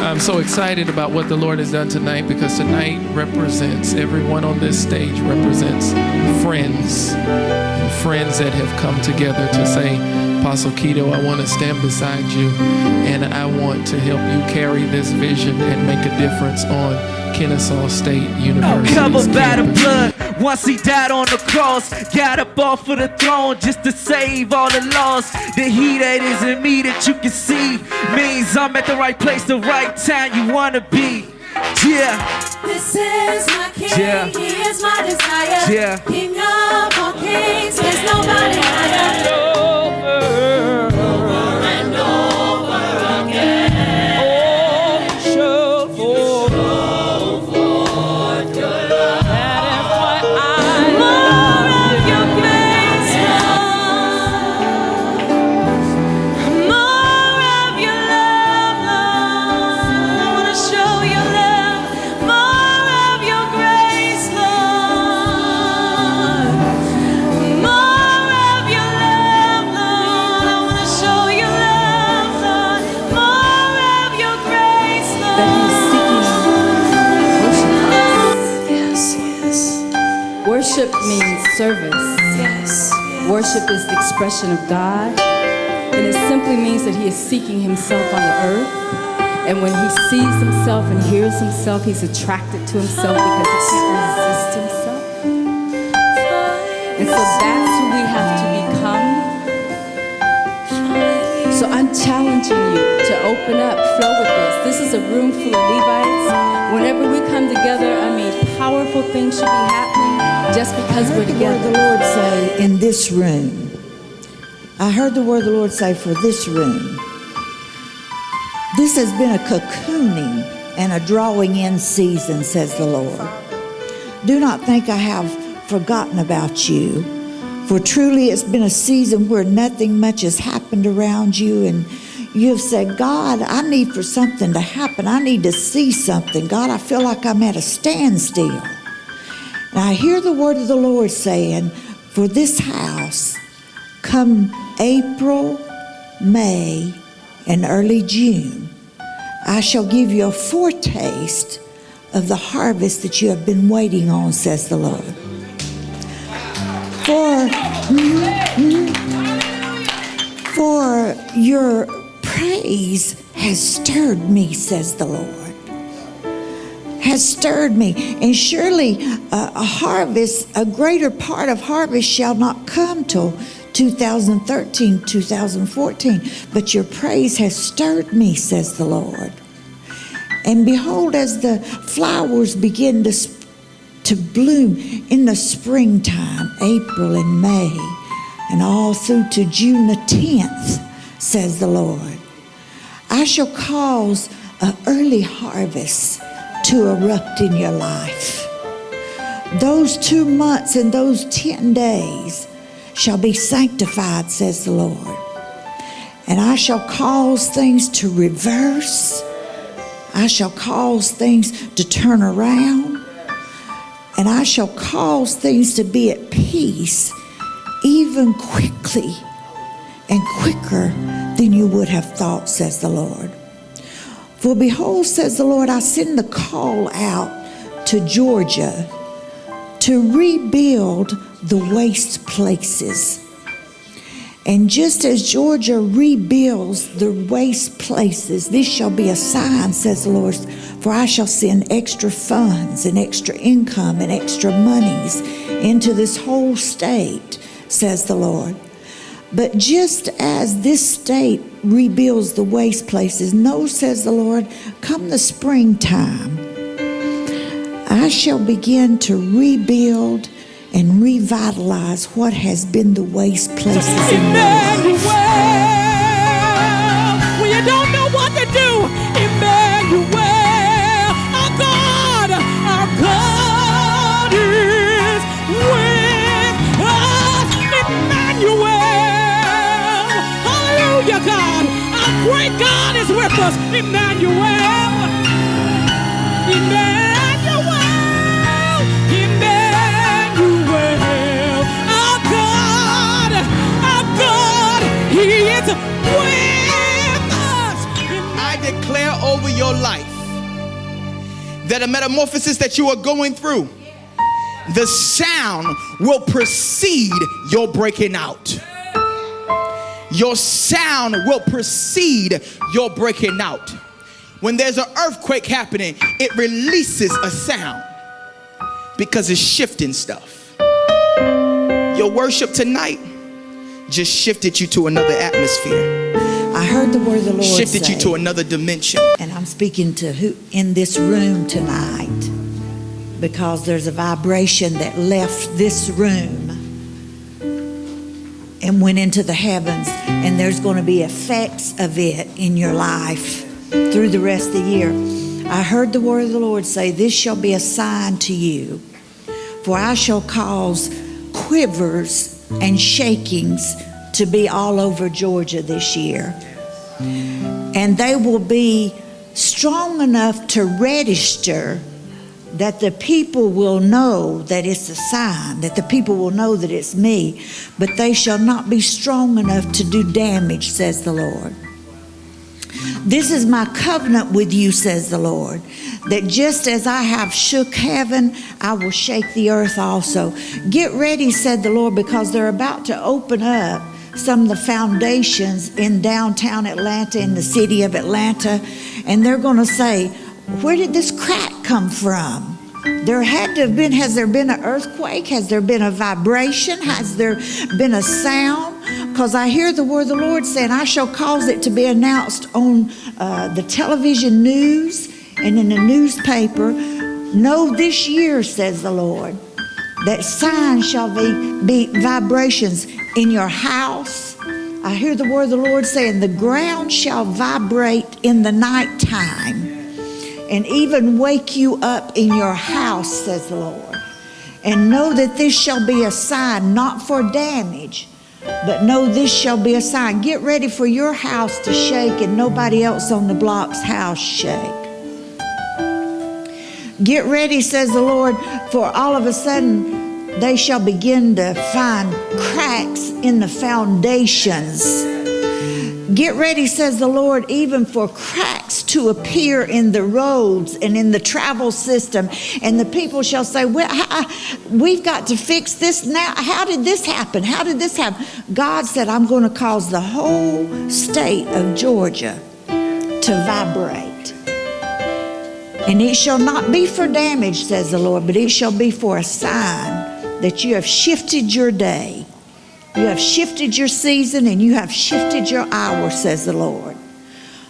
I'm so excited about what the Lord has done tonight, because tonight represents, everyone on this stage represents friends, and friends that have come together to say, Apostle Kito, I want to stand beside you, and I want to help you carry this vision and make a difference on Kennesaw State University's covered by the campus. blood. Once he died on the cross, got up off of the throne just to save all the lost. The he that is in me that you can see means I'm at the right place, the right time you wanna be. Yeah. This is my king, Yeah. he is my desire. Yeah. King of all kings, there's nobody higher. Worship means service. Yes. Worship is the expression of God, and it simply means that he is seeking himself on the earth. And when he sees himself and hears himself, he's attracted to himself because he can't resist himself. And so that's who we have to become. So I'm challenging you to open up, flow with this. This is a room full of Levites. Whenever we come together, I mean, powerful things should be happening just because we're together. I heard the word say in this room. I heard the word of the Lord say for this room. This has been a cocooning and a drawing in season, says the Lord. Do not think I have forgotten about you, for truly it's been a season where nothing much has happened around you, and you've said, God, I need for something to happen. I need to see something. God, I feel like I'm at a standstill. And I hear the word of the Lord saying, for this house, come April, May, and early June, I shall give you a foretaste of the harvest that you have been waiting on, says the Lord. For your praise has stirred me, says the Lord. Has stirred me. And surely a harvest, a greater part of harvest shall not come till 2013, 2014. But your praise has stirred me, says the Lord. And behold, as the flowers begin to bloom in the springtime, April and May, and all through to June the 10th, says the Lord, I shall cause an early harvest to erupt in your life. Those 2 months and those 10 days shall be sanctified, says the Lord. And I shall cause things to reverse. I shall cause things to turn around. And I shall cause things to be at peace even quickly and quicker than you would have thought, says the Lord. For behold, says the Lord, I send the call out to Georgia to rebuild the waste places. And just as Georgia rebuilds the waste places, this shall be a sign, says the Lord, for I shall send extra funds and extra income and extra monies into this whole state, says the Lord. But just as this state rebuilds the waste places, know, says the Lord, come the springtime, I shall begin to rebuild and revitalize what has been the waste places in your life. When you don't know what to do, Emmanuel, our God is with us, Emmanuel. Hallelujah, God, our great God is with us, Emmanuel. Emmanuel. I declare over over your life that a metamorphosis that you are going through, the sound will precede your breaking out. Your sound will precede your breaking out. When there's an earthquake happening, it releases a sound because it's shifting stuff. Your worship tonight just shifted you to another atmosphere. I heard the word of the Lord Shifted say, you to another dimension. and I'm speaking to who in this room tonight, because there's a vibration that left this room and went into the heavens, and there's going to be effects of it in your life through the rest of the year. I heard the word of the Lord say, this shall be a sign to you, for I shall cause quivers and shakings to be all over Georgia this year. And they will be strong enough to register that the people will know that it's a sign, that the people will know that it's me, but they shall not be strong enough to do damage, says the Lord. This is my covenant with you, says the Lord, that just as I have shook heaven, I will shake the earth also. Get ready, said the Lord, because they're about to open up some of the foundations in downtown Atlanta, in the city of Atlanta, and they're going to say, where did this crack come from? There had to have been, has there been an earthquake? Has there been a vibration? Has there been a sound? Because I hear the word of the Lord saying, I shall cause it to be announced on the television news and in the newspaper. Know this year, says the Lord, that signs shall be vibrations in your house. I hear the word of the Lord saying, the ground shall vibrate in the nighttime and even wake you up in your house, says the Lord. And know that this shall be a sign, not for damage, but know this shall be a sign. Get ready for your house to shake and nobody else on the block's house shake. Get ready, says the Lord, for all of a sudden they shall begin to find cracks in the foundations. Get ready, says the Lord, even for cracks to appear in the roads and in the travel system. And the people shall say, well, we've got to fix this now. How did this happen? How did this happen? God said, I'm going to cause the whole state of Georgia to vibrate. And it shall not be for damage, says the Lord, but it shall be for a sign that you have shifted your day. You have shifted your season and you have shifted your hour, says the Lord.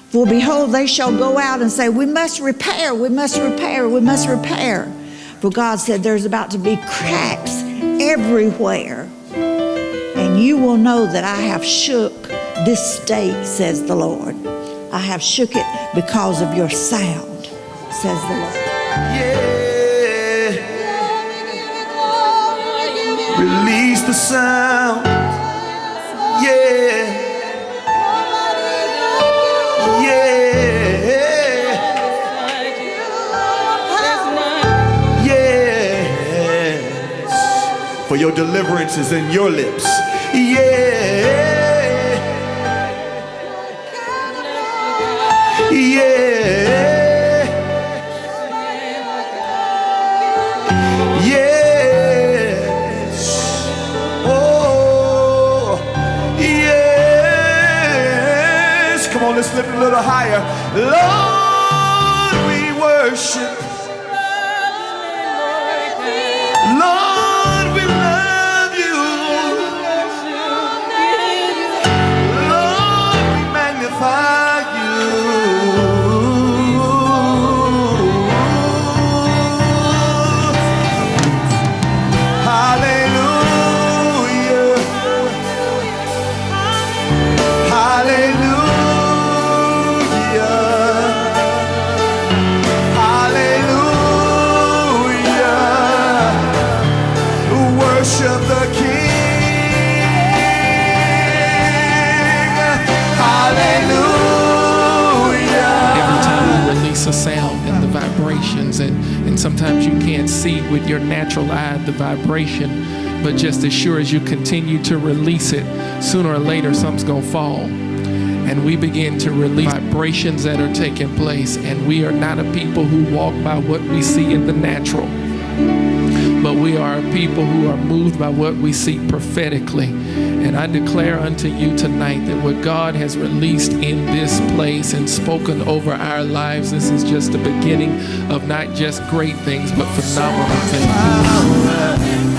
For behold, they shall go out and say, we must repair, we must repair, we must repair. For God said there's about to be cracks everywhere. And you will know that I have shook this state, says the Lord. I have shook it because of your sound, says the Lord. Release the sound. Yeah. Yes. For your deliverance is in your lips. Yeah. Let's lift a little higher. Lord, we worship. Lord, we love you. Lord, we magnify you. Hallelujah. Hallelujah. Worship the King. Hallelujah. Every time you release a sound and the vibrations, and sometimes you can't see with your natural eye the vibration, but just as sure as you continue to release it, sooner or later something's gonna fall. and we begin to release vibrations that are taking place. And we are not a people who walk by what we see in the natural, but we are a people who are moved by what we see prophetically. And I declare unto you tonight that what God has released in this place and spoken over our lives, this is just the beginning of not just great things, but phenomenal things.